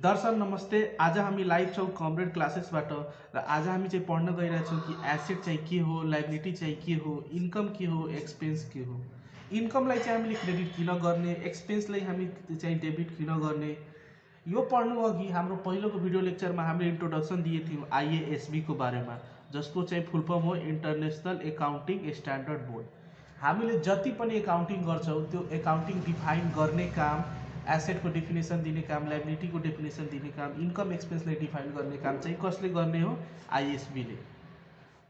दर्शक नमस्ते। आज हामी लाइभ छौँ कमरेड क्लासेसबाट र आज हामी चाहिँ पढ्न गइरहेछौँ कि एसेट चाहिँ के हो, लाइबिलिटी चाहिँ के हो, इन्कम के हो, एक्सपेन्स के हो। इन्कमलाई चाहिँ हामीले क्रेडिट किन गर्ने, एक्सपेन्सलाई हामी चाहिँ डेबिट किन गर्ने, यो पढ्नु अघि हाम्रो पहिलोको भिडियो लेक्चरमा हामीले इन्ट्रोडक्सन दिएको थियौँ आइएएसबी को बारेमा, जसको चाहिँ फुल फर्म हो इन्टरनेसनल एकाउन्टिङ स्ट्यान्डर्ड बोर्ड। हामीले जति पनि एकाउन्टिङ गर्छौँ त्यो एकाउन्टिङ डिफाइन गर्ने काम, एसेट को डेफिनेसन दिने काम, लाइबिलिटी को डेफिनेसन दिने काम, इन्कम एक्सपेन्सलाई डिफाइन गर्ने काम चाहिँ कसले गर्ने हो? आइएसबी ले।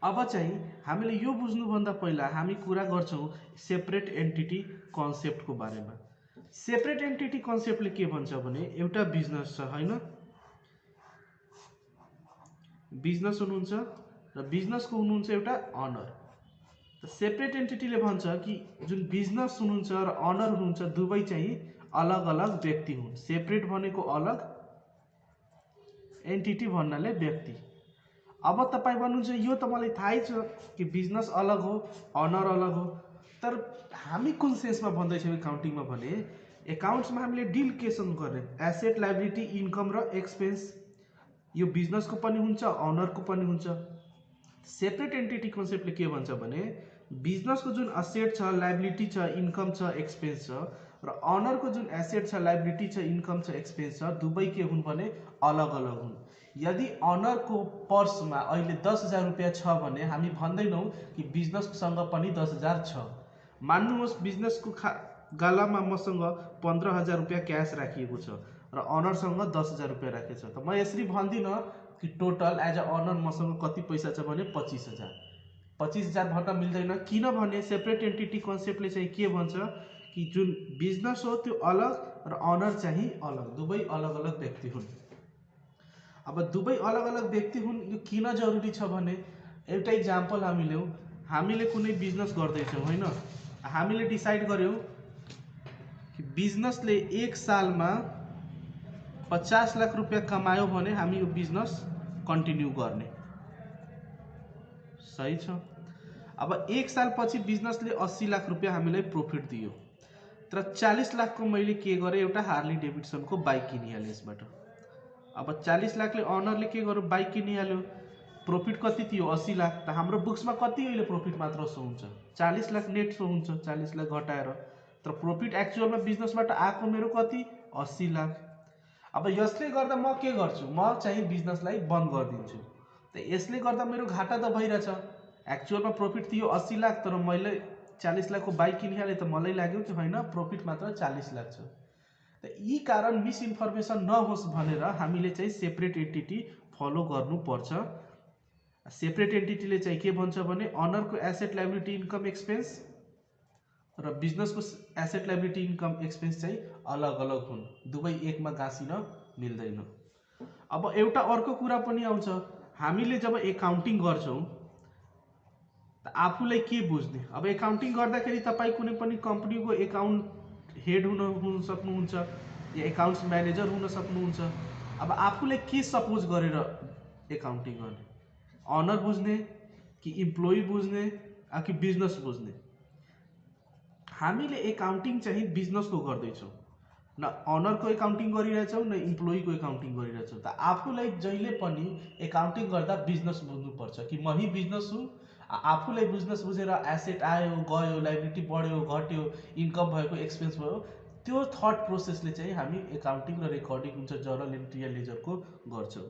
अब चाहिँ हामीले यो बुझ्नुभन्दा पहिला हामी कुरा गर्छौँ सेपरेट एन्टिटी कन्सेप्टको बारेमा। सेपरेट एन्टिटी कन्सेप्टले के भन्छ भने एउटा बिजनेस छ हैन, बिजनेस हुनुहुन्छ र बिजनेसको हुनुहुन्छ एउटा अनर। सेपरेट एन्टिटीले भन्छ कि जुन बिजनेस हुनुहुन्छ र अनर हुनुहुन्छ दुवै चाहिँ अलग अलग व्यक्ति हुन्। सेपरेट भनेको अलग, एन्टिटी भन्नाले व्यक्ति। अब तपाईँ भन्नुहुन्छ यो त मलाई थाहै छ कि बिजनेस अलग हो, अनर अलग हो, तर हामी कुन सेन्समा भन्दैछौँ एकाउन्टिङमा भने एकाउन्ट्समा हामीले डिल केसँग गर्ने एसेट, लाइबिलिटी, इन्कम र एक्सपेन्स, यो बिजनेसको पनि हुन्छ, अनरको पनि हुन्छ। सेपरेट एन्टिटी कन्सेप्टले के भन्छ भने बिजनेसको जुन एसेट छ, लाइबिलिटी छ, इन्कम छ, एक्सपेन्स छ र अनरको जुन एसेट छ, लाइबिलिटी छ, इन्कम छ, एक्सपेन्स छ, दुवै के हुन् भने अलग अलग हुन्। यदि अनरको पर्समा अहिले 10,000 रुपियाँ छ भने हामी भन्दैनौँ कि बिजनेससँग पनि 10,000 छ। मान्नुहोस् बिजनेसको गालामा मसँग 15,000 रुपियाँ क्यास राखिएको छ र अनरसँग 10,000 रुपियाँ राखेको छ, त म यसरी भन्दिनँ कि टोटल एज अ अनर मसँग कति पैसा छ भने 25,000। 25,000 भन्न मिल्दैन, किनभने सेपरेट एन्टिटी कन्सेप्टले चाहिँ के भन्छ कि जुन बिजनेस हो त्यो अलग र अनर चाहिँ अलग, दुवै अलग अलग व्यक्ति हुन्। अब दुवै अलग अलग व्यक्ति हुन् यो किन जरुरी छ भने एउटा इक्जाम्पल हामी लिउँ। हामीले कुनै बिजनेस गर्दैछौँ हैन, हामीले डिसाइड गर्यौँ कि बिजनेसले एक सालमा 50 लाख रुपियाँ कमायो भने हामी यो बिजनेस कन्टिन्यू गर्ने, सही छ। अब एक साल पछि बिजनेसले 80 लाख रुपियाँ हामीलाई प्रॉफिट दियो, तर 40 लाख को मैले के गरेँ, एउटा हार्ली डेभिडसन को बाइक किनिहालेँ यसबाट। अब 40 लाखले अनरले के गर्यो, बाइक किनिहाल्यो, प्रॉफिट कति थियो 80 लाख, त हाम्रो बुक्समा कति अहिले प्रॉफिट मात्र सो हुन्छ, 40 लाख नेट सो हुन्छ, 40 लाख घटाएर, तर प्रॉफिट एक्चुअलमा बिजनेसबाट आएको मेरो कति 80 लाख। अब यसले गर्दा म के गर्छु, म चाहिँ बिजनेसलाई बन्द गरिदिन्छु, त यसले गर्दा मेरो घाटा त भइरहेछ। एक्चुअलमा प्रॉफिट थियो 80 लाख तर मैले 40 लाख को बाइक किनिहालेँ, त मलाई लाग्यो कि होइन प्रॉफिट मात्र 40 लाख छ। त यी कारण मिसइन्फर्मेसन नहोस् भनेर हामीले चाहिँ सेपरेट एन्टिटी फलो गर्नुपर्छ। सेपरेट एन्टिटीले चाहिँ के भन्छ भने अनरको एसेट, लाइबिलिटी, इन्कम, एक्सपेन्स र बिजनेसको एसेट, लाइबिलिटी, इन्कम, एक्सपेन्स चाहिँ अलग अलग हुन्, दुवै एकमा गाँसिन मिल्दैन। अब एउटा अर्को कुरा पनि आउँछ, हामीले जब एकाउन्टिङ गर्छौँ त आफूलाई के बुझ्ने। अब एकाउन्टिङ गर्दाखेरि तपाईँ कुनै पनि कम्पनीको एकाउन्ट हेड हुन सक्नुहुन्छ या एकाउन्ट्स म्यानेजर हुन सक्नुहुन्छ। अब आफूलाई के सपोज गरेर एकाउन्टिङ गर्ने, अनर बुझ्ने कि इम्प्लोइ बुझ्ने कि बिजनेस बुझ्ने। हामीले एकाउन्टिङ चाहिँ बिजनेसको गर्दैछौँ, न अनरको एकाउन्टिङ गरिरहेछौँ न इम्प्लोइको एकाउन्टिङ गरिरहेछौँ। त आफूलाई जहिले पनि एकाउन्टिङ गर्दा बिजनेस बुझ्नुपर्छ कि म ही बिजनेस हुँ। आफूलाई बिजनेस बुझेर एसेट आयो गयो, लाइबिलिटी बढ्यो घट्यो, इन्कम भएको, एक्सपेन्स भयो, त्यो थट प्रोसेसले चाहिँ हामी एकाउन्टिङ र रेकर्डिङ हुन्छ जर्नल एन्ट्री या लेजरको गर्छौँ।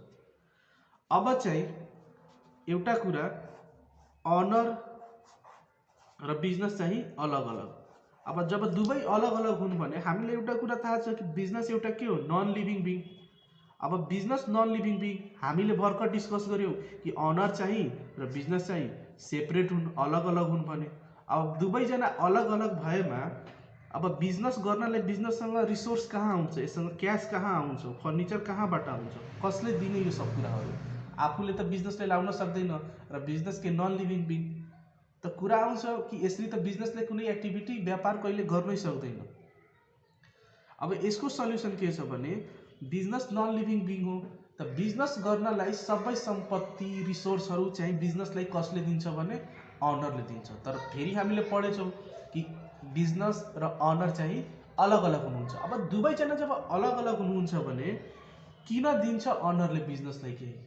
अब चाहिँ एउटा कुरा, अनर र बिजनेस चाहिँ अलग अलग। अब जब दुवै अलग अलग हुन् भने हामीले एउटा कुरा थाहा छ कि बिजनेस एउटा के हो, नन लिभिङ बिङ। अब बिजनेस नन लिभिङ बिङ हामीले भर्खर डिस्कस गर्यौँ कि अनर चाहिँ र बिजनेस चाहिँ सेपरेट हुन्, अलग अलग हुन् भने। अब दुवैजना अलग अलग भएमा अब बिजनेस गर्नलाई बिजनेससँग रिसोर्स कहाँ आउँछ, यससँग क्यास कहाँ आउँछ, फर्निचर कहाँबाट आउँछ, कसले दिने यो सब कुराहरू। आफूले त बिजनेसले लाउन सक्दैन र बिजनेस के नन लिभिङ बिङ, त कुरा आउँछ कि यसले त बिजनेसले कुनै एक्टिभिटी व्यापार कहिले गर्नै सक्दैन। अब यसको सल्युसन के छ भने बिजनेस नन लिभिङ बिङ हो, त बिजनेस गर्नलाई सबै सम्पत्ति रिसोर्सहरू चाहिँ बिजनेसलाई कसले दिन्छ भने अनरले दिन्छ। तर फेरि हामीले पढेछौँ कि बिजनेस र अनर चाहिँ अलग अलग हुनुहुन्छ। अब दुवैजना जब अलग अलग हुनुहुन्छ भने किन दिन्छ अनरले बिजनेसलाई केही?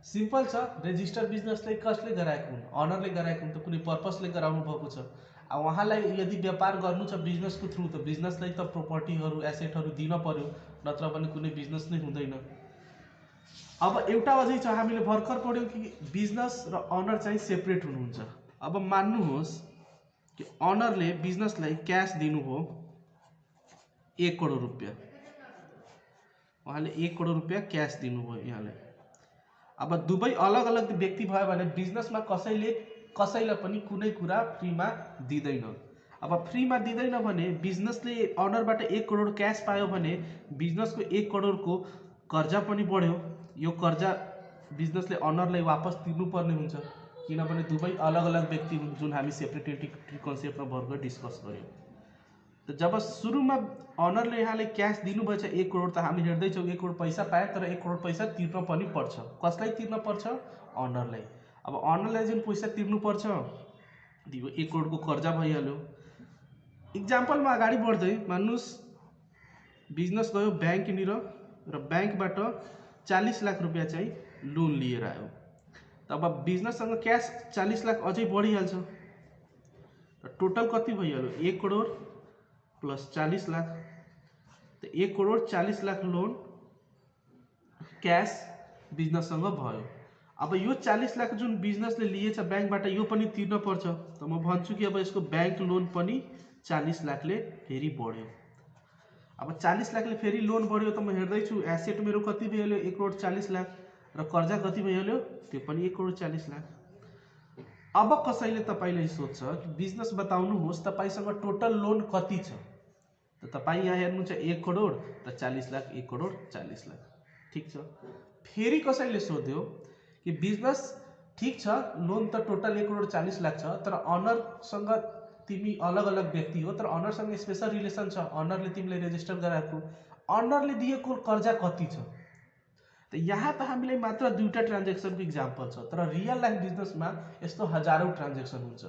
सिम्पल छ, रेजिस्टर बिजनेसलाई कसले गराएको हुन्? अनरले गराएको हुन्, त कुनै पर्पसले गराउनु भएको छ। अब उहाँलाई यदि व्यापार गर्नु छ बिजनेसको थ्रु, त बिजनेसलाई त प्रोपर्टीहरू एसेटहरू दिन पर्यो, नत्र भने कुनै बिजनेस नै हुँदैन। अब एउटा अझै छ, हामीले भर्खर पढ्यौँ कि बिजनेस र अनर चाहिँ सेपरेट हुनुहुन्छ। अब मान्नुहोस् कि अनरले बिजनेसलाई क्यास दिनुभयो 1 करोड रुपियाँ, उहाँले 1 करोड रुपियाँ क्यास दिनुभयो यहाँलाई। अब दुवै अलग अलग व्यक्ति भयो भने बिजनेसमा कसैलाई पनि कुनै कुरा फ्रीमा दिँदैन। अब फ्रीमा दिँदैन भने बिजनेसले अनरबाट 1 करोड क्यास पायो भने बिजनेसको 1 करोडको कर्जा पनि बढ्यो। यो कर्जा बिजनेसले अनरलाई वापस तिर्नुपर्ने हुन्छ, किनभने दुवै अलग अलग व्यक्ति हुन्, जुन हामी सेपरेटिटी कन्सेप्टमा भर्खर डिस्कस गऱ्यौँ। त जब सुरुमा अनरले यहाँले क्यास दिनुभएछ 1 करोड, त हामी हेर्दैछौँ 1 करोड पैसा पाए, तर 1 करोड पैसा तिर्न पनि पर्छ। कसलाई तिर्न पर्छ? अनरलाई। अब अनरलाई जुन पैसा तिर्नु पर्छ, यो 1 करोडको कर्जा भइहाल्यो। इक्जाम्पलमा अगाडि बढ्दै मान्नुहोस् बिजनेस गयो ब्याङ्कनिर र ब्याङ्कबाट 40 लाख रुपियाँ चाहिँ लोन लिएर आयो। तब बिजनेससँग क्यास 40 लाख अझै बढिहाल्छ, टोटल कति भइहाल्यो? 1 करोड प्लस 40 लाख, तो 1 करोड 40 लाख लोन क्यास बिजनेससँग भयो। अब यो 40 लाख जुन बिजनेसले लिएछ ब्याङ्कबाट, यो पनि तिर्न पर्छ। त म भन्छु कि अब यसको ब्याङ्क लोन पनि 40 लाखले फेरि बढ्यो। अब 40 लाखले फेरि लोन बढ्यो, त म हेर्दैछु एसेट मेरो कति भइहाल्यो? 1 करोड 40 लाख, र कर्जा कति भइहाल्यो? त्यो पनि 1 करोड 40 लाख। अब कसैले तपाईलाई सोध्छ कि बिजनेस बताउनुहोस् तपाईसँग टोटल लोन कति छ? त तपाईँ यहाँ हेर्नुहुन्छ 1 करोड र 40 लाख, 1 करोड 40 लाख, ठीक छ। फेरि कसैले सोध्यो कि बिजनेस ठीक छ, लोन त टोटल 1 करोड 40 लाख छ, तर अनरसँग तिमी अलग अलग व्यक्ति हो, तर अनरसँग स्पेशल रिलेसन छ, अनरले तिमीलाई रेजिस्टर गराएको, अनरले दिएको कर्जा कति छ? त यहाँ त हामीलाई मात्र 2टा ट्रान्जेक्सनको इक्जाम्पल छ, तर रियल लाइफ बिजनेसमा यस्तो हजारौं ट्रान्जेक्सन हुन्छ।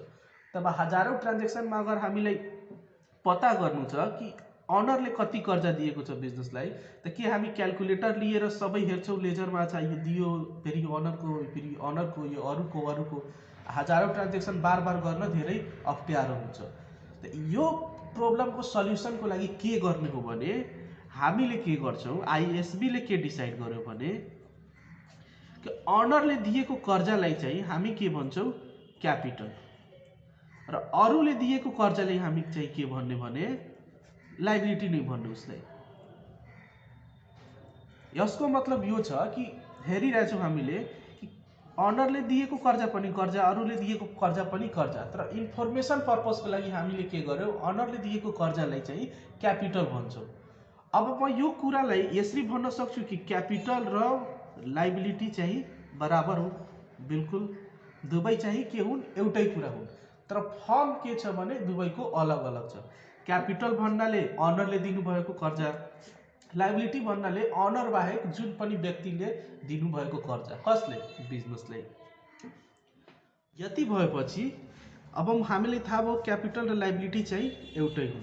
तब हजारौं ट्रान्जेक्सनमा अगर हामीलाई पता गर्नु छ कि अनरले कति कर्जा दिएको छ बिजनेसलाई, त के हामी क्याल्कुलेटर लिएर सबै हेर्छौँ लेजरमा, अच्छा यो दियो, फेरि अनरको यो अरूको हजारौं ट्रान्जेक्सन बार बार गर्न धेरै अप्ठ्यारो हुन्छ। त यो प्रब्लमको सल्युसनको लागि के गर्ने हो भने हामीले के गर्छौँ, आईएसबीले के डिसाइड गर्यो भने कि अनरले दिएको कर्जालाई चाहिँ हामी के भन्छौँ? क्यापिटल, र अरूले दिएको कर्जालाई हामी चाहिँ के भन्ने भने लाइबिलिटी नै भन्ने उसलाई। यसको मतलब यो छ कि हेरिरहेछौँ हामीले कि अनरले दिएको कर्जा पनि कर्जा, अरूले दिएको कर्जा पनि कर्जा, तर इन्फर्मेसन पर्पसको लागि हामीले के गर्यौँ? अनरले दिएको कर्जालाई चाहिँ क्यापिटल भन्छौँ। अब म यो कुरालाई यसरी भन्न सक्छु कि क्यापिटल र लाइबिलिटी चाहिँ बराबर हुन्, बिल्कुल दुवै चाहिँ के हुन्? एउटै कुरा हुन्, तर फर्म के छ भने दुवैको अलग अलग छ। क्यापिटल भन्नाले अनरले दिनुभएको कर्जा, लाइबिलिटी भन्नाले अनर बाहेक जुन पनि व्यक्तिले दिनुभएको कर्जा। कसले? बिजनेसले। यति भएपछि अब हामीले थाहा भयो क्यापिटल र लाइबिलिटी चाहिँ एउटै हुन्।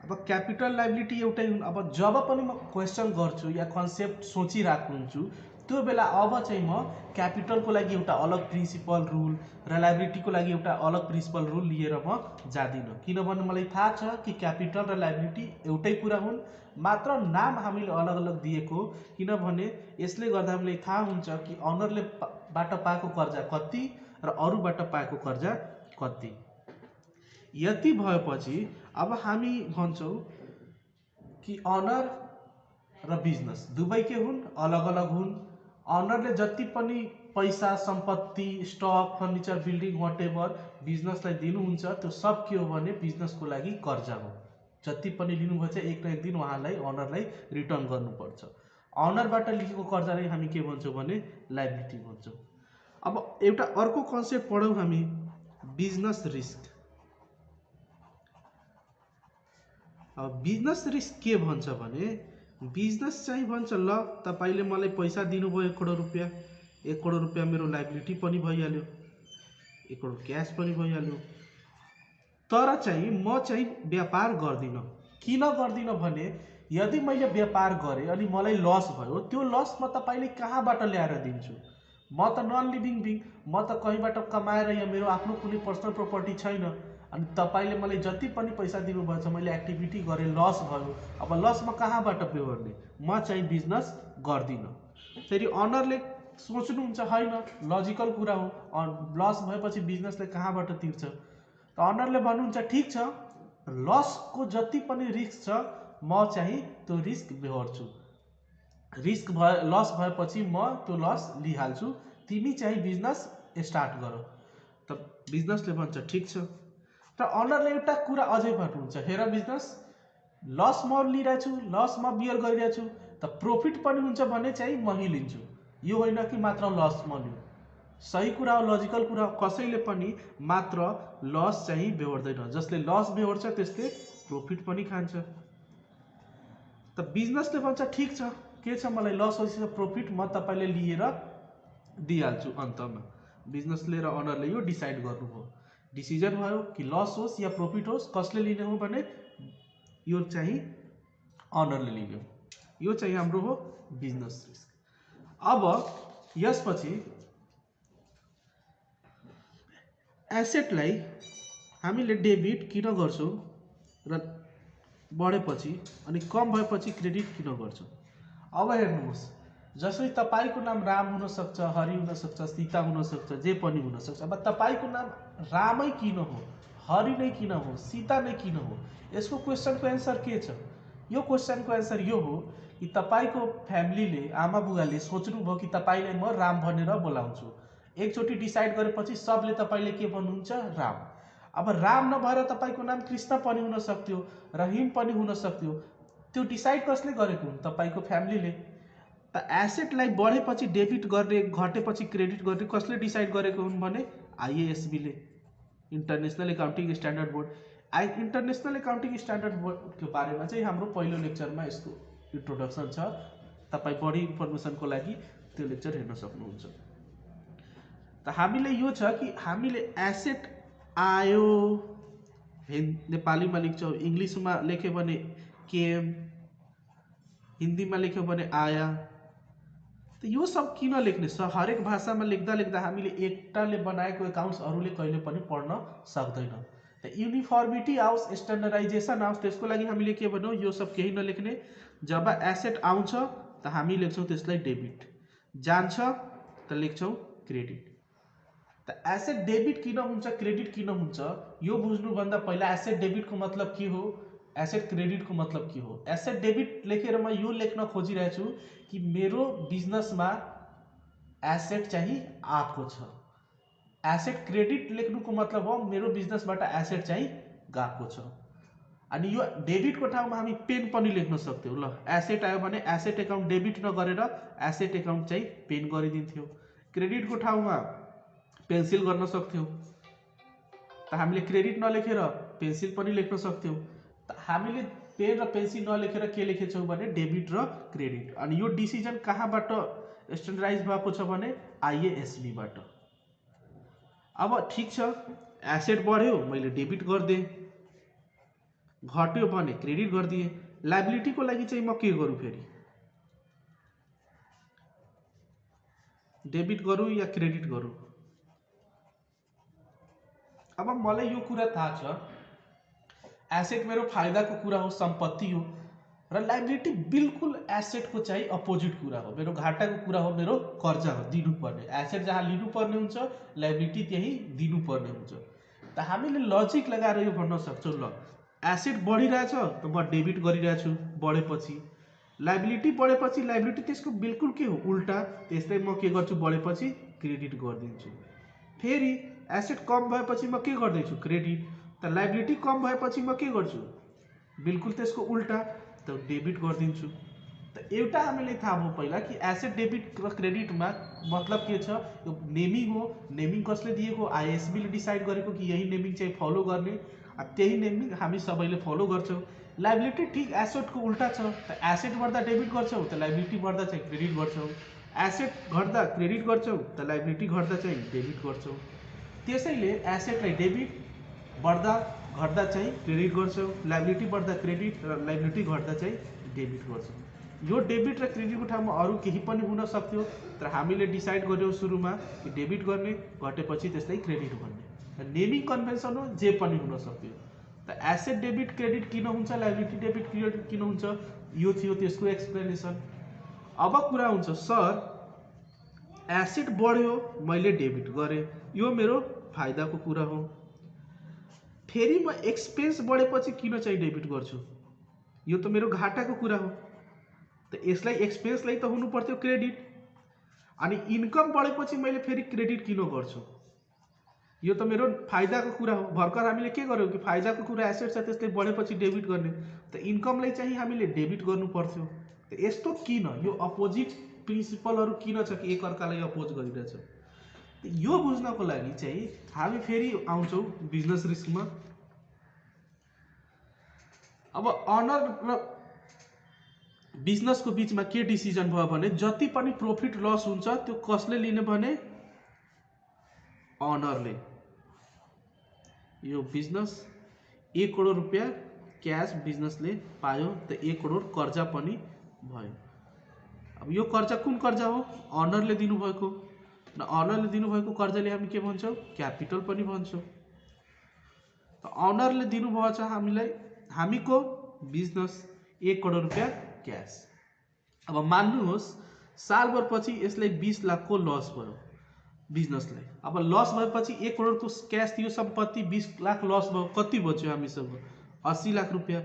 अब क्यापिटल लाइबिलिटी एउटै हुन्। अब जब पनि म क्वेसन गर्छु या कन्सेप्ट सोचिरहेको हुन्छु, त्यो बेला अब चाहिँ म क्यापिटलको लागि एउटा अलग प्रिन्सिपल रुल र लाइबिलिटीको लागि एउटा अलग प्रिन्सिपल रुल लिएर म जादिनँ, किनभने मलाई थाहा छ कि क्यापिटल र लाइबिलिटी एउटै कुरा हुन्, मात्र नाम हामीले अलग अलग दिएको, किनभने यसले गर्दा हामीलाई थाहा हुन्छ कि अनरले बाट पाएको कर्जा कति र अरूबाट पाएको कर्जा कति। यति भएपछि अब हामी भन्छौँ कि अनर र बिजनेस दुवै के हुन्? अलग अलग हुन्। अनरले जति पनि पैसा, सम्पत्ति, स्टक, फर्निचर, बिल्डिङ, व्हाटएभर बिजनेसलाई दिनुहुन्छ, त्यो सब के हो भने बिजनेसको लागि कर्जा हो। जति पनि लिनुभएछ एक न एक दिन उहाँलाई अनरलाई रिटर्न गर्नुपर्छ। अनरबाट लिएको कर्जालाई हामी के भन्छौँ भने लाइबिलिटी भन्छौँ। अब एउटा अर्को कन्सेप्ट पढौँ हामी, बिजनेस रिस्क। अब बिजनेस रिस्क के भन्छ भने बिजनेस चाहिँ भन्छ ल तपाईले मलाई पैसा दिनुभयो 1 करोड रुपियाँ, 1 करोड रुपियाँ मेरो लाइबिलिटी पनि भइहाल्यो, 1 करोड क्यास पनि भइहाल्यो, तर चाहिँ म चाहिँ व्यापार गर्दिनँ। किन गर्दिनँ भने यदि मैले व्यापार गरेँ अनि मलाई लस भयो, त्यो लस म तपाईँले कहाँबाट ल्याएर दिन्छु? म त नन लिभिङ बिङ, म त कहीँबाट कमाएर या मेरो आफ्नो कुनै पर्सनल प्रपर्टी छैन। अनि तपाईँले मलाई जति पनि पैसा दिनुभएको छ, मैले एक्टिभिटी गरेँ, लस भयो, अब लस म कहाँबाट बेहोर्ने? म चाहिँ बिजनेस गर्दिनँ। फेरि अनरले सोच्नुहुन्छ होइन, लजिकल कुरा हो, लस भएपछि बिजनेसले कहाँबाट तिर्छ? त अनरले भन्नुहुन्छ ठिक छ, लसको जति पनि रिस्क छ म चाहिँ त्यो रिस्क बेहोर्छु, रिस्क लस भएपछि म त्यो लस लिइहाल्छु, तिमी चाहिँ बिजनेस स्टार्ट गर। त बिजनेसले भन्छ ठिक छ। र अनरले एउटा कुरा अझै भन्नुहुन्छ, हेर बिजनेस, लस म लिइरहेको छु, लस म बियर गरिरहेको छु, त प्रफिट पनि हुन्छ भने चाहिँ म लिन्छु, यो होइन कि मात्र लस म लिउँ। सही कुरा हो, लजिकल कुरा हो, कसैले पनि मात्र लस चाहिँ बेहोर्दैन, जसले लस बेहोर्छ त्यसले प्रफिट पनि खान्छ। त बिजनेसले भन्छ ठिक छ, के छ, मलाई लस होस् या प्रफिट म तपाईँले लिएर दिइहाल्छु। अन्तमा बिजनेसले र अनरले यो डिसाइड गर्नुभयो, डिसिजन भयो कि लस होस् या प्रफिट होस्, कसले लिने हो भने यो चाहिँ अनरले लिने हो। यो चाहिँ हाम्रो हो बिजनेस रिस्क। अब यसपछि एसेटलाई हामीले डेबिट किन गर्छौँ र बढेपछि अनि कम भएपछि क्रेडिट किन गर्छौँ? अब हेर्नुहोस्, जसरी तपाईँको नाम राम हुनसक्छ, हरि हुनसक्छ, सीता हुनसक्छ, जे पनि हुनसक्छ। अब तपाईँको नाम रामै किन हो, हरि नै किन हो, सीता नै किन हो? यसको क्वेसनको एन्सर के छ? यो क्वेसनको एन्सर यो हो कि तपाईँको फ्यामिलीले, आमा बुवाले सोच्नुभयो कि तपाईँलाई म राम भनेर बोलाउँछु। एकचोटि डिसाइड गरेपछि सबले तपाईँले के भन्नुहुन्छ? राम। अब राम नभएर तपाईँको नाम कृष्ण पनि हुन सक्थ्यो, रहिम पनि हुन सक्थ्यो। त्यो डिसाइड कसले गरेको हुन्? तपाईँको फ्यामिलीले। त एसेटलाई बढेपछि डेबिट गर्ने, घटेपछि क्रेडिट गर्ने कसले डिसाइड गरेको हुन् भने आइएएसबीले, international accounting standard board. International accounting standard बोर्डको बारेमा चाहिँ हाम्रो पहिलो लेक्चरमा यसको इन्ट्रोडक्सन छ, तपाईँ बढी इन्फर्मेसनको लागि त्यो लेक्चर हेर्न सक्नुहुन्छ। त हामीले यो छ कि हामीले एसेट आयो, नेपालीमा लेख्छौँ, इङ्ग्लिसमा लेख्यो भने केम, हिन्दीमा लेख्यो भने आया। त यो सब किन लेख्ने? हरेक भाषामा लेख्दा लेख्दा हामीले एकटाले बनाएको एकाउन्ट्स अरूले कहिले पनि पढ्न सक्दैन। त युनिफर्मिटी आओस्, स्ट्यान्डर्डाइजेसन आओस्, त्यसको लागि हामीले के भन्यौँ? यो सब केही नलेख्ने। जब एसेट आउँछ त हामी लेख्छौँ त्यसलाई डेबिट, जान्छ त लेख्छौँ क्रेडिट। त एसेट डेबिट किन हुन्छ, क्रेडिट किन हुन्छ, यो बुझ्नुभन्दा पहिला एसेट डेबिटको मतलब के हो, एसेट क्रेडिटको मतलब के हो? एसेट डेबिट लेखेर म यो लेख्न खोजिरहेको छु कि मेरो बिजनेसमा एसेट चाहिँ आएको छ। एसेट क्रेडिट लेख्नुको मतलब हो मेरो बिजनेसबाट एसेट चाहिँ गएको छ। अनि यो डेबिटको ठाउँमा हामी पेन पनि लेख्न सक्थ्यौँ। ल, एसेट आयो भने एसेट एकाउन्ट डेबिट नगरेर एसेट एकाउन्ट चाहिँ पेन गरिदिन्थ्यौँ। क्रेडिटको ठाउँमा पेन्सिल गर्न सक्थ्यौँ, त हामीले क्रेडिट नलेखेर पेन्सिल पनि लेख्न सक्थ्यौँ। त हामीले पेन र पेन्सिल नलेखेर के लेखेछौँ भने डेबिट र क्रेडिट। अनि यो डिसिजन कहाँबाट स्ट्यान्डर्डाइज भएको छ भने आइएएसबीबाट। अब ठिक छ, एसेट बढ्यो मैले डेबिट गरिदिएँ, घट्यो भने क्रेडिट गरिदिएँ। लाइबिलिटीको लागि चाहिँ म के गरौँ? फेरि डेबिट गरौँ या क्रेडिट गरौँ? अब मलाई यो कुरा थाहा छ, एसेट मेरो फाइदाको कुरा हो, सम्पत्ति हो, र लाइबिलिटी बिल्कुल एसेटको चाहिँ अपोजिट कुरा हो, मेरो घाटाको कुरा हो, मेरो कर्जा हो, दिनुपर्ने। एसेट जहाँ लिनुपर्ने हुन्छ, लाइबिलिटी त्यही दिनुपर्ने हुन्छ। त हामीले लजिक लगाएर यो भन्न सक्छौँ, ल एसेट बढिरहेछ त म डेबिट गरिरहेछु, बढेपछि लाइबिलिटी बढेपछि लाइबिलिटी त्यसको बिल्कुल के हो? उल्टा। त्यसलाई म के गर्छु? बढेपछि क्रेडिट गरिदिन्छु। फेरि एसेट कम भएपछि म के गर्दैछु? क्रेडिट। त लाइबिलिटी कम भएपछि म के गर्छु? बिल्कुल त्यसको उल्टा, त डेबिट गरिदिन्छु। त एउटा हामीले थाहा भयो पहिला कि एसेट डेबिट र क्रेडिटमा मतलब के छ? यो नेमिङ हो। नेमिङ कसले दिएको? आइएसबीले डिसाइड गरेको कि यही नेमिङ चाहिँ फलो गर्ने, त्यही नेमिङ हामी सबैले फलो गर्छौँ। लाइबिलिटी ठिक एसेटको उल्टा छ। त एसेट बढ्दा डेबिट गर्छौँ, त लाइबिलिटी बढ्दा चाहिँ क्रेडिट गर्छौँ। एसेट घट्दा क्रेडिट गर्छौँ, त लाइबिलिटी घट्दा चाहिँ डेबिट गर्छौँ। त्यसैले एसेटलाई डेबिट, बढ्दा घट्दा चाहिँ क्रेडिट गर्छौँ, लाइबिलिटी बढ्दा क्रेडिट र लाइबिलिटी घट्दा चाहिँ डेबिट गर्छौँ। यो डेबिट र क्रेडिटको ठाउँमा अरू केही पनि हुन सक्थ्यो, तर हामीले डिसाइड गर्यौँ सुरुमा कि डेबिट गर्ने, घटेपछि त्यसलाई क्रेडिट भन्ने। नेमिङ कन्भेन्सन हो, जे पनि हुन सक्थ्यो। त एसेट डेबिट क्रेडिट किन हुन्छ, लाइबिलिटी डेबिट क्रेडिट किन हुन्छ, यो थियो त्यसको एक्सप्लेनेसन। अब कुरा हुन्छ सर एसेट बढ्यो मैले डेबिट गरेँ, यो मेरो फाइदाको कुरा हो। फेरि म एक्सपेन्स बढेपछि किन चाहिँ डेबिट गर्छु, यो त मेरो घाटाको कुरा हो। त यसलाई एक्सपेन्सलाई त हुनु पर्थ्यो क्रेडिट, अनि इन्कम बढेपछि मैले फेरि क्रेडिट किन गर्छु, यो त मेरो फाइदाको कुरा हो। भर्खर हामीले के गर्यौँ कि फाइदाको कुरा एसेट छ त्यसले बढेपछि डेबिट गर्ने, त इन्कमलाई चाहिँ हामीले डेबिट गर्नु पर्थ्यो। त यस्तो किन, यो अपोजिट प्रिन्सिपलहरू किन छ कि एकअर्कालाई अपोज गरिरहेछ, यो बुझ्नको लागि चाहिँ हामी फेरि आउँछौँ बिजनेस रिस्कमा। अब अनर र बिजनेसको बिचमा के डिसिजन भयो भने जति पनि प्रॉफिट लस हुन्छ त्यो कसले लिने भने अनरले। यो बिजनेस 1 करोड रुपियाँ क्यास बिजनेसले पायो, त 1 करोड कर्जा पनि भयो। अब यो कर्जा कुन कर्जा हो, अनरले दिनुभएको, र अनरले दिनुभएको कर्जाले हामी के भन्छौँ, क्यापिटल पनि भन्छौँ। त अनरले दिनुभएको छ हामीलाई, हामीको बिजनेस 1 करोड रुपियाँ क्यास। अब मान्नुहोस् सालभर पछि यसलाई 20 लाखको लस भयो बिजनेसलाई। अब लस भएपछि 1 करोडको क्यास थियो, सम्पत्ति 20 लाख लस भयो, कति बच्यो हामीसँग 80 लाख रुपियाँ।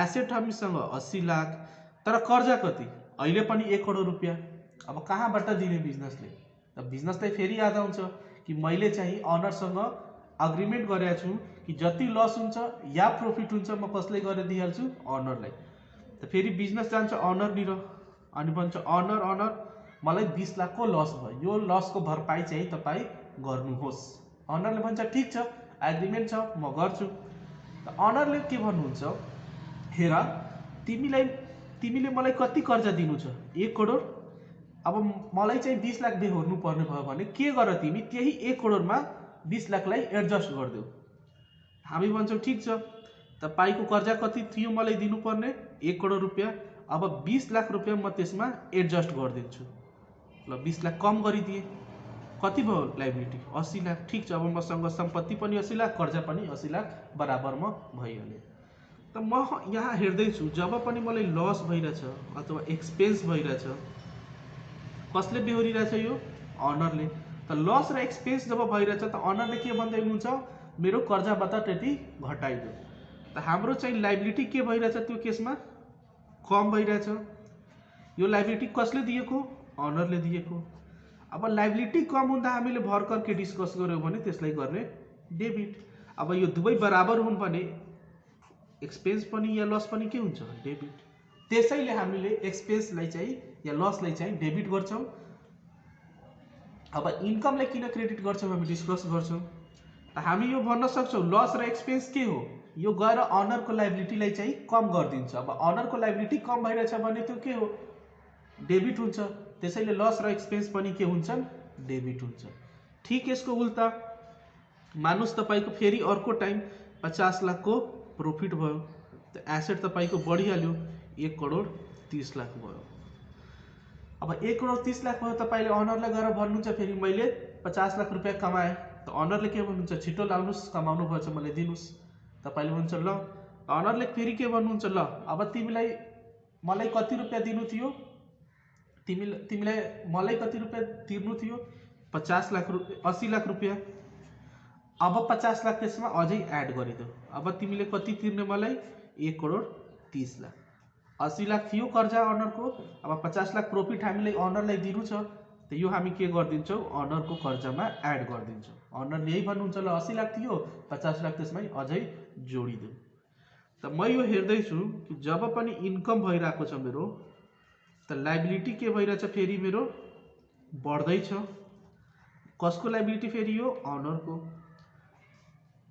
एसेट हामीसँग 80 लाख, तर कर्जा कति, अहिले पनि 1 करोड रुपियाँ। अब कहाँबाट दिने बिजनेसले, त बिजनेसलाई फेरि याद आउँछ कि मैले चाहिँ अनरसँग अग्रिमेन्ट गरेको छु कि जति लस हुन्छ या प्रॉफिट हुन्छ म कसलाई गरेर दिइहाल्छु, अनरलाई। त फेरि बिजनेस जान्छ अनरनिर, अनि भन्छ अनर मलाई 20 लाखको लस भयो, यो लसको भरपाई चाहिँ तपाईँ गर्नुहोस्। अनरले भन्छ ठिक छ, एग्रिमेन्ट छ, म गर्छु। त अनरले के भन्नुहुन्छ, हेर तिमीले मलाई कति कर्जा दिनु छ, 1 करोड। अब मलाई चाहिँ 20 लाख बेहोर्नु पर्ने भयो भने के गर, तिमी त्यही 1 करोडमा 20 लाखलाई एडजस्ट गरिदेऊ। हामी भन्छौँ ठिक छ, तपाईँको कर्जा कति थियो मलाई दिनुपर्ने, 1 करोड रुपियाँ। अब 20 लाख रुपियाँ म त्यसमा एडजस्ट गरिदिन्छु। ल 20 लाख कम गरिदिए, कति भयो लाइबिलिटी 80 लाख। ठिक छ, अब मसँग सम्पत्ति पनि 80 लाख, कर्जा पनि 80 लाख बराबरमा भइहाल्यो। त म यहाँ हेर्दैछु जब पनि मलाई लस भइरहेछ अथवा एक्सपेन्स भइरहेछ, कसले बेहोरिरहेछ, यो अनरले। त लस र एक्सपेन्स जब भइरहेछ त अनरले के भन्दै हुनुहुन्छ, मेरो कर्जाबाट त्यति घटाइदियो। त हाम्रो चाहिँ लाइबिलिटी के भइरहेछ त्यो केसमा, कम भइरहेछ। यो लाइबिलिटी कसले दिएको, अनरले दिएको। अब लाइबिलिटी कम हुँदा हामीले भर्खर के डिस्कस गर्यौँ भने त्यसलाई गर्ने डेबिट। अब यो दुवै बराबर हुन् भने एक्सपेन्स पनि या लस पनि के हुन्छ, डेबिट। त्यसैले हामीले एक्सपेन्सलाई चाहिँ या लसलाई चाहिँ डेबिट गर्छौँ। अब इन्कमलाई किन क्रेडिट गर्छौँ हामी डिस्कस गर्छौँ। त हामी यो भन्न सक्छौँ लस र एक्सपेन्स के हो, यो गएर अनरको लाइबिलिटीलाई चाहिँ कम गरिदिन्छ। अब अनरको लाइबिलिटी कम भइरहेछ भने त्यो के हो, डेबिट हुन्छ। त्यसैले लस र एक्सपेन्स पनि के हुन्छन्, डेबिट हुन्छ। ठिक यसको उल्टा मानुस् तपाईँको फेरि अर्को टाइम 50 लाखको प्रॉफिट भयो, त एसेट तपाईँको बढिहाल्यो, 1 करोड 30 लाख भयो। अब 1 करोड 30 लाख भयो, तपाईँले अनरलाई गएर भन्नुहुन्छ फेरि मैले 50 लाख रुपियाँ कमाएँ। त अनरले के भन्नुहुन्छ, छिटो लाउनुहोस्, कमाउनु भएछ मलाई दिनुहोस्। तपाईँले भन्छ ल। अनरले फेरि के भन्नुहुन्छ, ल अब मलाई कति रुपियाँ दिनु थियो, तिमीलाई मलाई कति रुपियाँ तिर्नु थियो, 80 लाख रुपियाँ। अब 50 लाख त्यसमा अझै एड गरिदेऊ। अब तिमीले कति तिर्ने मलाई, 1 करोड 30 लाख। 80 लाख थियो कर्जा अनरको, अब 50 लाख प्रॉफिट हामीलाई अनरलाई दिनु छ, त यो हामी के गरिदिन्छौँ, अनरको कर्जामा एड गरिदिन्छौँ। अनरले यही भन्नुहुन्छ, ल 80 लाख थियो, 50 लाख त्यसमै अझै जोडिदेऊ। त म यो हेर्दैछु कि जब पनि इन्कम भइरहेको छ मेरो, त लाइबिलिटी के भइरहेछ, फेरि मेरो बढ्दैछ। कसको लाइबिलिटी, फेरि यो अनरको।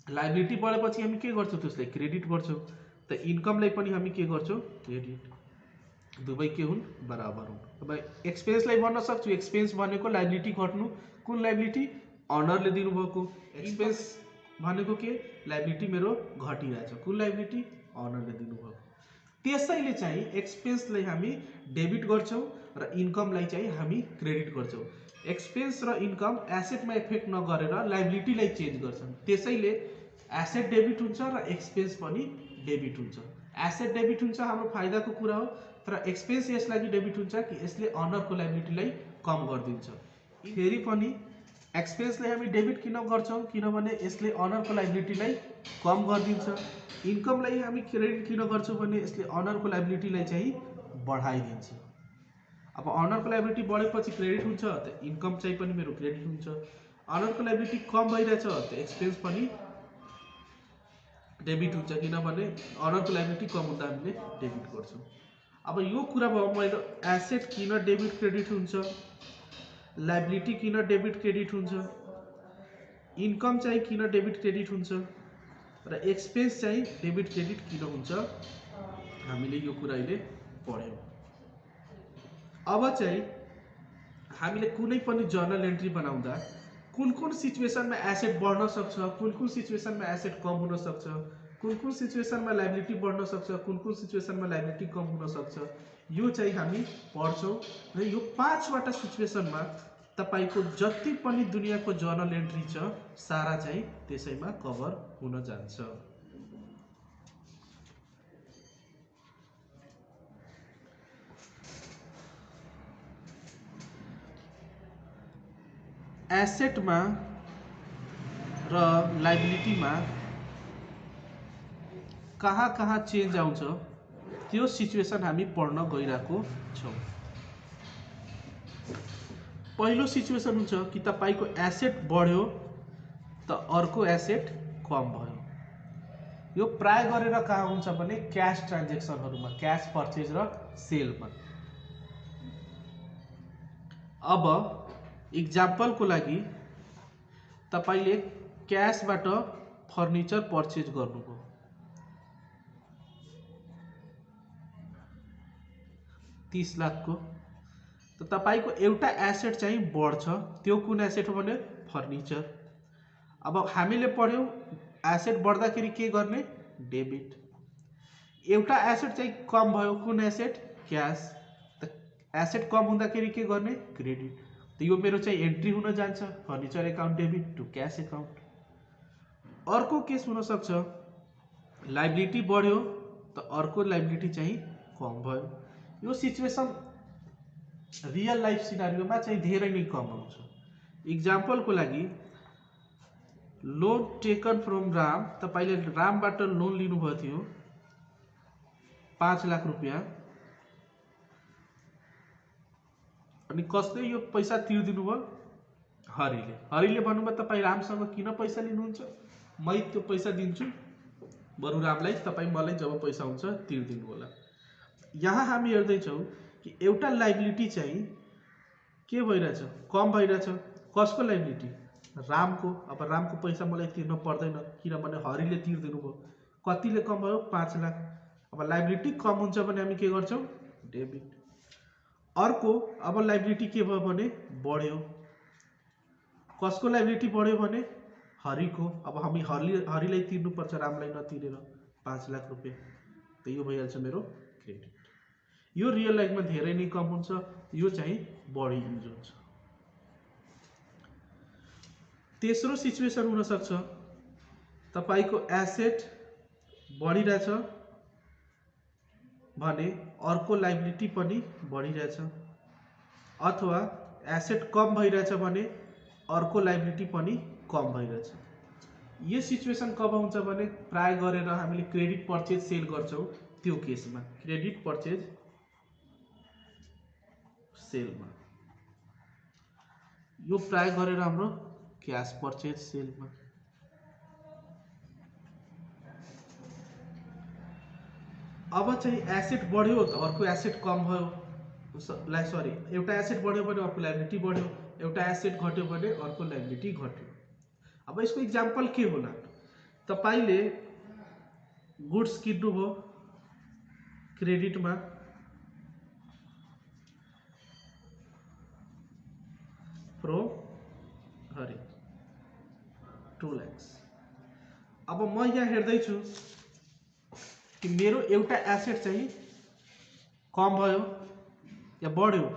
लाइबिलिटी बढेपछि हामी के गर्छौँ, त्यसलाई क्रेडिट गर्छौँ। त इन्कमलाई पनि हामी के गर्छौँ, क्रेडिट। दुवै के हुन्, बराबर हुन्। अब एक्सपेन्सलाई भन्न सक्छु, एक्सपेन्स भनेको लाइबिलिटी घट्नु। कुन लाइबिलिटी, अनरले दिनुभएको। एक्सपेन्स भनेको के, लाइबिलिटी मेरो घटिरहेछ। कुन लाइबिलिटी, अनरले दिनुभएको। त्यसैले चाहिँ एक्सपेन्सलाई हामी डेबिट गर्छौं र इन्कमलाई चाहिँ हामी क्रेडिट गर्छौं। एक्सपेन्स र इन्कम एसेटमा इफेक्ट नगरेर लायबिलिटीलाई चेन्ज गर्छन्। त्यसैले एसेट डेबिट हुन्छ र एक्सपेन्स पनि डेबिट हुन्छ। एसेट डेबिट हुन्छ हाम्रो फाइदाको कुरा हो, तर एक्सपेन्स यसलाई डेबिट हुन्छ कि यसले अनरको लायबिलिटीलाई कम गरिदिन्छ। फेरि पनि एक्सपेन्सलाई हामी डेबिट किन गर्छौं किनभने यसले अनरको लायबिलिटीलाई कम गरिदिन्छ। इन्कमलाई हामी क्रेडिट किन गर्छौं भने यसले अनरको लायबिलिटीलाई चाहिँ बढाइदिन्छ। अब अनरको लायबिलिटी बढेपछि क्रेडिट हुन्छ त इन्कम चाहिँ पनि मेरो क्रेडिट हुन्छ। अनरको लायबिलिटी कम भइरहेछ त एक्सपेन्स पनि डेबिट हुन्छ किनभने अनरको लायबिलिटी कम हुँदा हामीले डेबिट गर्छौं। अब यो कुरा भयो मैले एसेट किन डेबिट क्रेडिट हुन्छ, लायबिलिटी किन डेबिट क्रेडिट हुन्छ, इन्कम चाहिँ किन डेबिट क्रेडिट हुन्छ र एक्सपेन्स चाहिँ डेबिट क्रेडिट किन हुन्छ, हामीले यो कुरा अहिले पढ्यौं। अब चाहिँ हामीले कुनै पनि जर्नल एन्ट्री बनाउँदा कुन कुन सिचुएसनमा एसेट बढ्न सक्छ, कुन कुन सिचुएसनमा एसेट कम हुन सक्छ, कुन कुन सिचुएसनमा लायबिलिटी बढ्न सक्छ, कुन कुन सिचुएसनमा लायबिलिटी कम हुन सक्छ, यो चाहिँ हामी पढ्छौं र यो 5 वटा सिचुएसनमा तपाईको जति पनि दुनियाको जर्नल एन्ट्री छ सारा चाहिँ त्यसैमा कभर हुन जान्छ। एसेटमा र लायबिलिटीमा कहाँ चेन्ज आउँछ त्यो सिचुएसन हामी पढ्न गइरहेको छौं। पहिलो सिचुएसन हुन्छ कि तपाईको एसेट बढ्यो त अर्को एसेट कम भयो। यो प्राय गरेर कहाँ हुन्छ भने क्याश ट्रान्ज्याक्सनहरुमा, क्याश पर्चेज र सेलमा। अब इक्जाम्पलको लागि तपाईले क्याशबाट फर्निचर पर्चेज गर्नुभयो, $30 लाख को, त तपाईको एउटा एसेट चाहिँ बढ्छ। त्यो कुन एसेट हो भने फर्निचर। अब हामीले पढ्यौं एसेट बढ्दाखेरि के गर्ने, डेबिट। एउटा एसेट चाहिँ कम भयो, कुन एसेट, क्याश। त एसेट कम हुँदाखेरि के गर्ने, क्रेडिट। त यो मेरो चाहिँ एन्ट्री हुन जान्छ, furniture account debit to cash account. अर्को केस हुन सक्छ लायबिलिटी बढ्यो त अर्को लायबिलिटी चाहिँ कम भयो। यो सिचुएसन रियल लाइफ सिनारियोमा चाहिँ धेरै नै कम आउँछ। इक्जाम्पलको लागि लोन टेकन फ्रम राम, तपाईले रामबाट लोन लिनुभएको थियो $5 लाख रुपैयाँ, अनि कसले यो पैसा तिर्दिनु भयो, हरिले। हरिले भन्नुभयो तपाई रामसँग किन पैसा लिनुहुन्छ, मै त्यो पैसा दिन्छु, बरु रामलाई तपाई मलाई जब पैसा हुन्छ तिर्दिनु होला। यहाँ हामी हेर्दै छौं कि एउटा लायबिलिटी चाहिँ के भइरहेछ, कम भइरहेछ। कसको लायबिलिटी, रामको। अब रामको पैसा मलाई तिर्न पर्दैन किनभने हरिले तिर्दिनु भयो। कतिले कम भयो, $5 लाख। अब लायबिलिटी कम हुन्छ भने हामी के गर्छौं, डेबिट। अर्को अब लायबिलिटी के भयो भने बढ्यो। कसको लायबिलिटी बढ्यो भने हरिको। अब हामी हरिलाई तिर्नु पर्छ, रामलाई नतिरेर $5 लाख रुपैयाँ। त यो भइहाल्छ मेरो क्रेडिट। यो रियल लाइफमा धेरै नै कम हुन्छ, यो चाहिँ बढी युज हुन्छ। तेस्रो सिचुएसन हुन सक्छ तपाईको एसेट बढिरहेछ भने अर्को लायबिलिटी पनि बढिरहेछ, अथवा एसेट कम भइरहेछ भने अर्को लायबिलिटी पनि कम भइरहेछ। यो सिचुएसन कब हुन्छ भने प्राय गरेर हामीले क्रेडिट पर्चेज सेल गर्छौं त्यो केसमा, क्रेडिट पर्चेज सेलमा। यो प्राय गरेर हाम्रो क्याश पर्चेज सेलमा। अब चाहिँ एसेट बढ्यो त अर्को एसेट कम भयो, सरी, एउटा एसेट बढ्यो भने अर्को लायबिलिटी बढ्यो, एउटा एसेट घट्यो भने अर्को लायबिलिटी घट्यो। अब यसको इक्जाम्पल के होला, तपाईले गुड्स किन्नुभयो क्रेडिटमा, फ्रम हरि, 2 लाख। अब म यहाँ हेर्दै छु कि मेरो एउटा एसेट चाहिँ कम भयो या बढ्यो।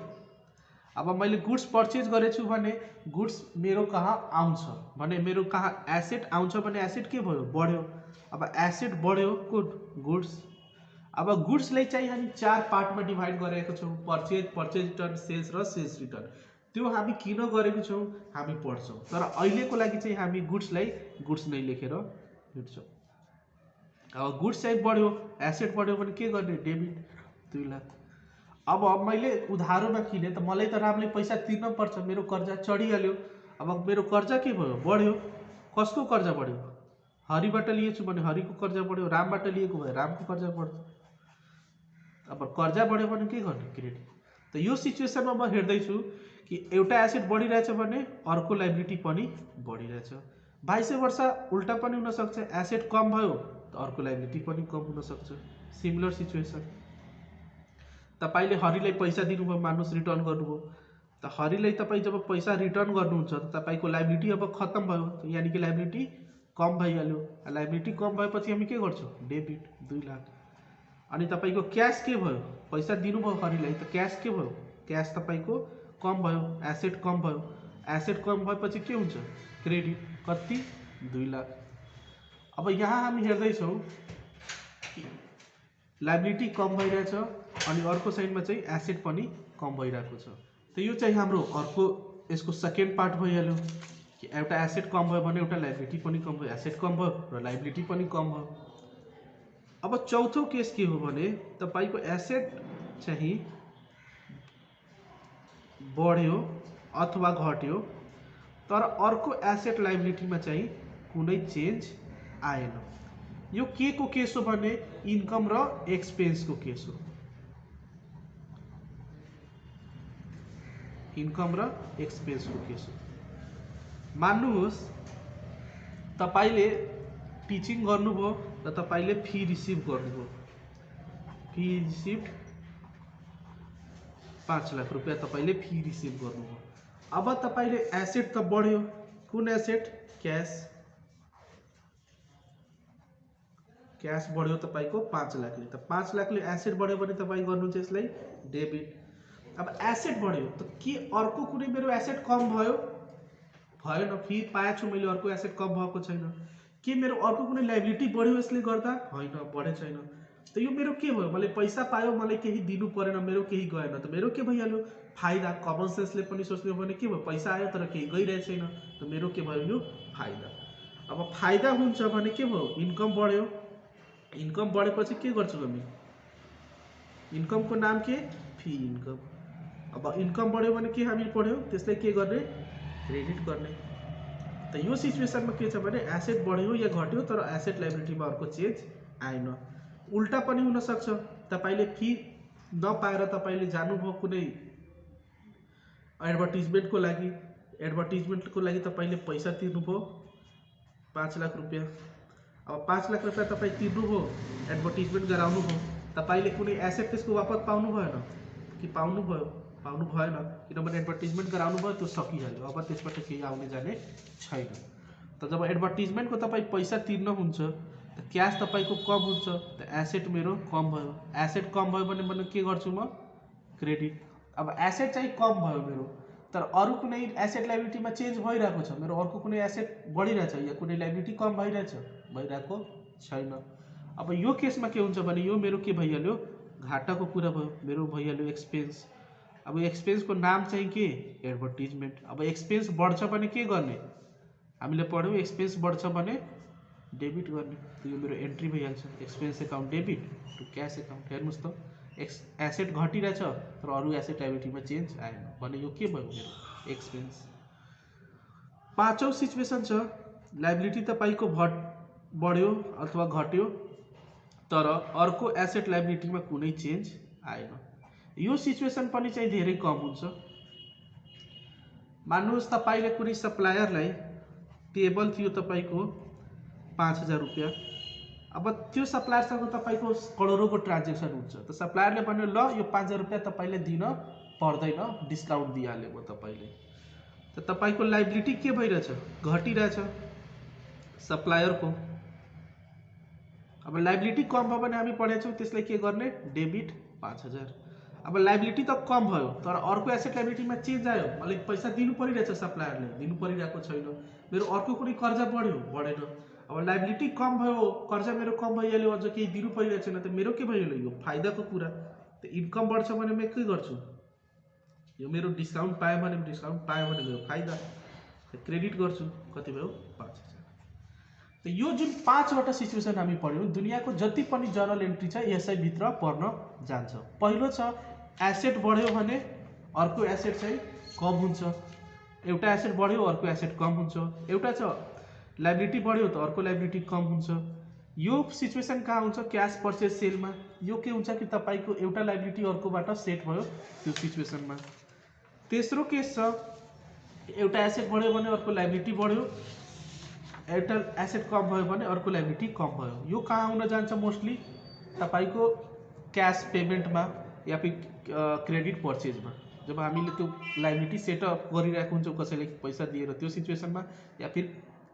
अब मैले गुड्स पर्चेज गरेछु भने गुड्स मेरो कहाँ आउँछ भने मेरो कहाँ एसेट आउँछ भने एसेट के भयो बढ्यो। अब एसेट बढ्यो गुड्स। अब गुड्सलाई चाहिँ हामी 4 पार्टमा डिभाइड गरेको छौँ, पर्चेज, पर्चेज रिटर्न, सेल्स र सेल्स रिटर्न। त्यो हामी किन गरेको छौँ हामी पढ्छौँ, तर अहिलेको लागि चाहिँ हामी गुड्सलाई गुड्स नै लेखेर हिँड्छौँ। अब गुड्स चाहिँ बढ्यो, एसेट बढ्यो भने के गर्ने, डेबिट 2 लाख। अब मैले उधारोमा किने त मलाई त रामले पैसा तिर्न पर्छ, मेरो कर्जा चढिहाल्यो। अब मेरो कर्जा के भयो बढ्यो। कसको कर्जा बढ्यो, हरिबाट लिएछु भने हरिको कर्जा बढ्यो, रामबाट लिएको भए रामको कर्जा बढ्यो। अब कर्जा बढ्यो भने के गर्ने, क्रेडिट। त यो सिचुएसनमा म हेर्दैछु कि एउटा एसेट बढिरहेछ भने अर्को लाइबिलिटी पनि बढिरहेछ। भाइस वर्षा उल्टा पनि हुन सक्छ, एसेट कम भयो त अर्को लाइबिलिटी पनि कम हुन सक्छ। Similar situation. तपाईले हरिलाई पैसा दिनुभयो, मानुस रिटर्न गर्नुभयो, त हरिलाई तपाईँ जब पैसा रिटर्न गर्नुहुन्छ त तपाईको लाइबिलिटी अब खत्म भयो, यानी कि लाइबिलिटी कम भइहाल्यो। लाइबिलिटी कम भएपछि हामी के गर्छौँ, डेबिट 2 लाख। अनि तपाईको क्याश के भयो, पैसा दिनुभयो हरिलाई त क्याश के भयो, क्याश तपाईको कम भयो, एसेट कम भयो। एसेट कम भएपछि के हुन्छ, क्रेडिट। कति, 2 लाख। अब यहाँ हामी हेर्दैछौँ कि लाइबिलिटी कम भइरहेछ अनि अर्को साइडमा चाहिँ एसेट पनि कम भइरहेको छ। त यो चाहिँ हाम्रो अर्को यसको सेकेन्ड पार्ट भइहाल्यो कि एउटा एसेट कम भयो भने एउटा लाइबिलिटी पनि कम भयो, एसेट कम भयो र लाइबिलिटी पनि कम भयो। अब चौथो केस के हो भने तपाईको एसेट चाहिँ बढ्यो अथवा घट्यो तर अर्को एसेट लाइबिलिटीमा चाहिँ कुनै चेन्ज आएन। यो के को केस हो भने इन्कम र एक्सपेन्स को केस हो। इन्कम र एक्सपेन्स को केस हो। मान्नुहोस् तपाईले टिचिङ गर्नुभयो र तपाईले फी रिसिभ गर्नुभयो, फी रिसिभ 5 लाख रुपैयाँ तपाईले फी रिसिभ गर्नुभयो। अब तपाईले एसेट त बढ्यो, कुन एसेट, क्याश। क्याश बढ्यो तपाईको 5 लाखले, त 5 लाखले एसेट बढ्यो भने तपाई गर्नुहुन्छ यसलाई डेबिट। अब एसेट बढ्यो त के अर्को कुनै मेरो एसेट कम भयो, भएन, फी पाएछु मैले, अर्को एसेट कम भएको छैन। के मेरो अर्को कुनै लाइबिलिटी बढ्यो यसले गर्दा, होइन, बढे छैन। त यो मेरो के भयो, मैले पैसा पायो, मलाई केही दिनु परेन, मेरो केही गएन, त मेरो के भइहाल्यो, फाइदा। कमन सेन्सले पनि सोच्ने हो भने के भयो, पैसा आयो तर केही गइरहेको छैन, त मेरो के भयो, यो फाइदा। अब फाइदा हुन्छ भने के भयो, इन्कम बढ्यो। इन्कम बढेपछि के गर्छौँ हामी, इन्कमको नाम के, फी इन्कम। अब इन्कम बढ्यो भने के हामी पढ्यो, त्यसलाई के गर्ने, क्रेडिट गर्ने। त यो सिचुएसनमा के छ भने एसेट बढ्यो या घट्यो तर एसेट लाइबिलिटीमा अर्को चेन्ज आएन। उल्टा पनि हुन सक्छ, तपाईले फी नपाएर तपाईले जानुभयो कुनै एडभर्टिजमेन्टको लागि, एडभर्टिजमेन्टको लागि तपाईले पैसा तिर्नुभयो 5 लाख रुपैयाँ। अब 5 लाख रुपैयाँ तपाईँ तिर्नुभयो, एडभर्टिजमेन्ट गराउनु भयो, तपाईले कुनै एसेट त्यसको वापस पाउनु भएन कि पाउनु भयो, पाउनु भएन, किनभने एडभर्टिजमेन्ट गराउनु भयो त्यो सकिहाल्यो। अब त्यसबाट केही आउने जाने छैन। त जब एडभर्टिजमेन्टको तपाईँ पैसा तिर्न हुन्छ त क्यास तपाईको कम हुन्छ, त एसेट मेरो कम भयो। एसेट कम भयो भने के गर्छु म, क्रेडिट। अब एसेट चाहिँ कम भयो मेरो तर अरू कुनै एसेट लाइबिलिटीमा चेन्ज भइरहेको छ, मेरो अर्को कुनै एसेट बढिरहेछ या कुनै लाइबिलिटी कम भइरहेको छैन। अब यो केसमा के हुन्छ भने यो मेरो के भइहाल्यो, घाटाको कुरा भयो, मेरो भइहाल्यो एक्सपेन्स। अब एक्सपेन्सको नाम चाहिँ के, एडभर्टिजमेन्ट। अब एक्सपेन्स बढ्छ भने के गर्ने, हामीले पढ्यौँ एक्सपेन्स बढ्छ भने डेबिट गर्ने। त यो मेरो एन्ट्री भइहाल्छ, expense account debit to cash account. हेर्नुहोस् त एसेट घटिरहेछ तर अरू एसेट लाइबिलिटीमा चेन्ज आएन भने यो के भयो, मेरो एक्सपेन्स। पाँचौं सिचुएसन छ लाइबिलिटी तपाईको बढ्यो अथवा घट्यो तर अर्को एसेट लाइबिलिटीमा कुनै चेन्ज आएन। यो सिचुएसन पनि चाहिँ धेरै कम हुन्छ। मान्नुहोस् तपाईले कुनै सप्लायरलाई पेबल थियो तपाईको 5000 रुपैयाँ। अब त्यो सप्लायरसँग तपाईको करोडौँको ट्रान्जेक्सन हुन्छ, त सप्लायरले भन्यो ल यो 5000 रुपैयाँ तपाईले दिन पर्दैन, डिस्काउन्ट दिइहाले म तपाईले। त तपाईको लाइबिलिटी के भइरहेछ, घटिरहेछ सप्लायरको। अब लाइबिलिटी कम भयो भने हामी पढेका छौँ त्यसलाई के गर्ने डेबिट 5000। अब लाइबिलिटी त कम भयो तर अर्को एसेट लाइबिलिटीमा चेन्ज आयो, मलाई पैसा दिनु परिरहेछ सप्लायरले, दिनु परिरहेको छैन, मेरो अर्को कुनै कर्जा बढ्यो बढेन। अब लाइबिलिटी कम भयो, कर्जा मेरो कम भइहाल्यो, अझ केही दिनु परिरहेको छैन, त मेरो के भइहाल्यो, यो फाइदाको कुरा। त इन्कम बढ्छ भने म के गर्छु, यो मेरो डिस्काउन्ट पाएँ भने डिस्काउन्ट पाएँ भने मेरो फाइदा, क्रेडिट गर्छु। कति भयो 5000। त यो जुन 5वटा सिचुएसन हामी पढ्यौँ, दुनियाँको जति पनि जर्नल एन्ट्री छ यसै भित्र पर्न जान्छ। पहिलो छ एसेट बढ्यो भने अर्को एसेट चाहिँ कम हुन्छ, एउटा एसेट बढ्यो अर्को एसेट कम हुन्छ। एउटा छ लाइबिलिटी बढ्यो त अर्को लाइबिलिटी कम हुन्छ। यो सिचुएसन कहाँ हुन्छ, क्यास पर्चेज सेलमा। यो के हुन्छ कि तपाईको एउटा लाइबिलिटी अर्कोबाट सेट भयो त्यो सिचुएसनमा। तेस्रो केस छ एउटा एसेट बढ्यो भने अर्को लाइबिलिटी बढ्यो, एउटा एसेट कम भयो भने अर्को लाइबिलिटी कम भयो। यो कहाँ हुन जान्छ, मोस्टली तपाईको क्यास पेमेन्टमा या फिर क्रेडिट पर्चेजमा। जब हामीले त्यो लाइबिलिटी सेटअप गरिरहेको हुन्छौँ कसैले पैसा दिएर त्यो सिचुएसनमा, या फिर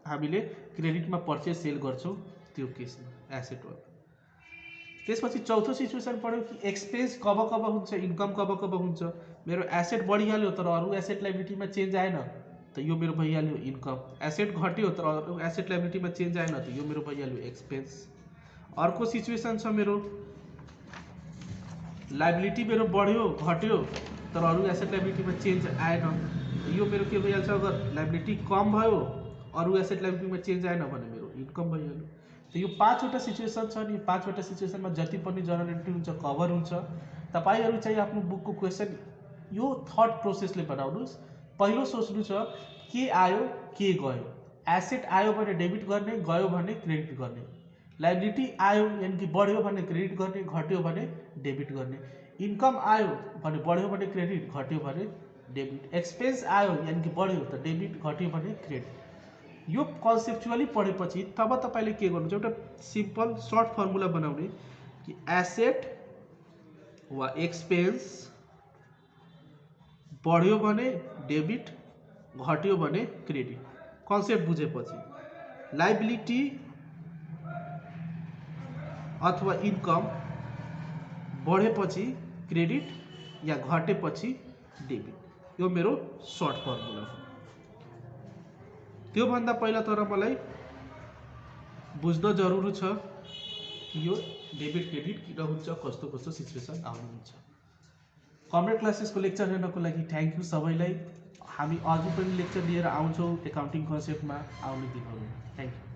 हामीले क्रेडिटमा पर्चेज सेल गर्छौँ त्यो केसमा एसेटमा। त्यसपछि चौथो सिचुएसन पढ्यो कि एक्सपेन्स कब कब हुन्छ, इन्कम कब कब हुन्छ। मेरो एसेट बढिहाल्यो तर अरू एसेट लाइबिलिटीमा चेन्ज आएन त यो मेरो भइहाल्यो इन्कम। एसेट घट्यो तर अरू एसेट लाइबिलिटीमा चेन्ज आएन त यो मेरो भइहाल्यो एक्सपेन्स। अर्को सिचुएसन छ मेरो लाइबिलिटी मेरो बढ्यो घट्यो तर अरू एसेट लाइबिलिटीमा चेन्ज आएन, यो मेरो के भइहाल्छ, अगर लाइबिलिटी कम भयो अरू एसेट लाइबिलिटीमा चेन्ज आएन भने मेरो इन्कम भइहाल्यो। त यो 5वटा सिचुएसन छ नि, 5वटा सिचुएसनमा जति पनि जर्नल एन्ट्री हुन्छ कभर हुन्छ। तपाईहरु चाहिँ आफ्नो बुकको क्वेसन यो थट प्रोसेसले बनाउनुस्। पहिलो सोच्नु छ के आयो के गयो, एसेट आयो भने डेबिट गर्ने, गयो भने क्रेडिट गर्ने। लाइबिलिटी आयो यानी कि बढ्यो भने क्रेडिट गर्ने, घट्यो भने डेबिट गर्ने। इन्कम आयो भने बढ्यो भने क्रेडिट, घट्यो भने डेबिट। एक्सपेन्स आयो यानी कि बढ्यो त डेबिट, घट्यो भने क्रेडिट। यो कन्सेप्चुअली पढेपछि तब तपाईले के गर्नुहुन्छ, एउटा सिम्पल सर्ट फर्मुला बनाउने कि एसेट वा एक्सपेन्स बढ्यो भने डेबिट, घट्यो भने क्रेडिट। कन्सेप्ट बुझेपछि लाइबिलिटी अथवा इन्कम बढेपछि क्रेडिट या घटेपछि डेबिट, यो मेरो सर्ट फर्मुला हो। त्यो भन्दा पहिला तर मलाई बुझ्न जरुरी छ कि यो डेबिट क्रेडिट किन हुन्छ, कस्तो कस्तो सिचुएसन आउनुहुन्छ। कमरेड क्लासेसको लेक्चर हेर्नको लागि थ्याङ्क यू सबैलाई। हामी अझै पनि लेक्चर लिएर आउँछौँ एकाउन्टिङ कन्सेप्टमा आउने दिनहरुमा। Thank you.